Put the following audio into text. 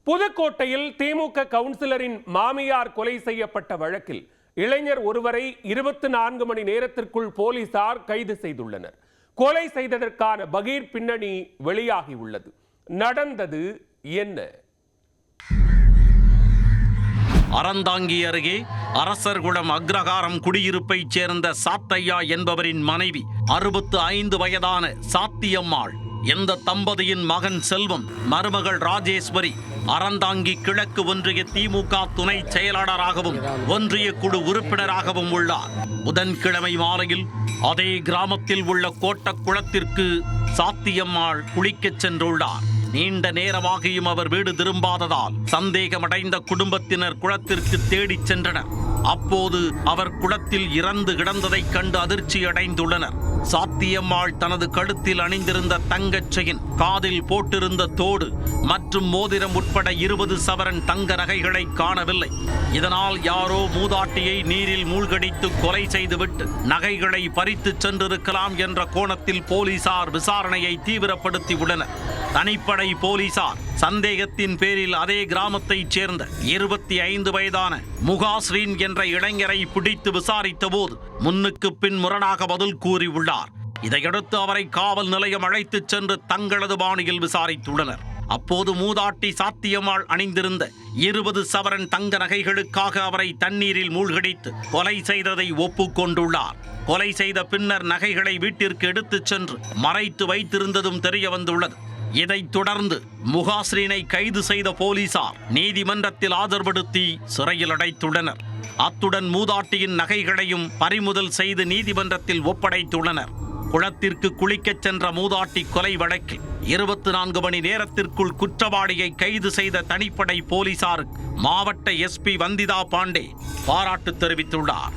புதுக்கோட்டையில் திமுக கவுன்சிலரின் மாமியார் கொலை செய்யப்பட்ட வழக்கில் இளைஞர் ஒருவரை 24 மணி நேரத்திற்குள் போலீசார் கைது செய்துள்ளனர். கொலை செய்ததற்கான பகீர் பின்னணி வெளியாகியுள்ளது. நடந்தது என்ன? அறந்தாங்கி அருகே அரசர்குளம் அக்ரஹாரம் குடியிருப்பைச் சேர்ந்த சாத்தையா என்பவரின் மனைவி 65 வயதான சாத்தியம்மாள். இந்த தம்பதியின் மகன் செல்வம், மருமகள் ராஜேஸ்வரி அறந்தாங்கி கிழக்கு ஒன்றிய திமுக துணை செயலாளராகவும் ஒன்றிய குழு உறுப்பினராகவும் உள்ளார். புதன்கிழமை மாலையில் அதே கிராமத்தில் உள்ள கோட்டக்குளத்திற்கு சாத்தியம்மாள் குளிக்கச் சென்றுள்ளார். நீண்ட நேரமாகியும் அவர் வீடு திரும்பாததால் சந்தேகமடைந்த குடும்பத்தினர் குளத்திற்கு தேடிச் சென்றனர். அப்போது அவர் குளத்தில் இறந்து கிடந்ததைக் கண்டு அதிர்ச்சி அடைந்துள்ளனர். சாத்தியம்மாள் தனது கழுத்தில் அணிந்திருந்த தங்கச் செயின், காதில் போட்டிருந்த தோடு மற்றும் மோதிரம் உட்பட 20 சவரன் தங்க நகைகளை காணவில்லை. இதனால் யாரோ மூதாட்டியை நீரில் மூழ்கடித்து கொலை செய்துவிட்டு நகைகளை பறித்து சென்றிருக்கலாம் என்ற கோணத்தில் போலீசார் விசாரணையை தீவிரப்படுத்தி உள்ளனர். தனிப்படை போலீசார் சந்தேகத்தின் பேரில் அதே கிராமத்தைச் சேர்ந்த 25 வயதான முகாஸ்ரீன் என்ற இளைஞரை பிடித்து விசாரித்த போது முன்னுக்கு பின் முரணாக பதில் கூறியுள்ளார். இதையடுத்து அவரை காவல் நிலையம் அழைத்துச் சென்று தங்களது பாணியில் விசாரித்துள்ளனர். அப்போது மூதாட்டி சாத்தியம்மாள் அணிந்திருந்த 20 சவரன் தங்க நகைகளுக்காக அவரை தண்ணீரில் மூழ்கடித்து கொலை செய்ததை ஒப்புக்கொண்டுள்ளார். கொலை செய்த பின்னர் நகைகளை வீட்டிற்கு எடுத்துச் சென்று மறைத்து வைத்திருந்ததும் தெரிய வந்துள்ளது. இதைத் தொடர்ந்து முகாஸ்ரீனை கைது செய்த போலீசார் நீதிமன்றத்தில் ஆஜர்படுத்தி சிறையில் அடைத்துள்ளனர். அத்துடன் மூதாட்டியின் நகைகளையும் பறிமுதல் செய்து நீதிமன்றத்தில் ஒப்படைத்துள்ளனர். குளத்திற்கு குளிக்கச் சென்ற மூதாட்டி கொலை வழக்கில் 24 மணி நேரத்திற்குள் குற்றவாளியை கைது செய்த தனிப்படை போலீசாருக்கு மாவட்ட SP வந்திதா பாண்டே பாராட்டு தெரிவித்துள்ளார்.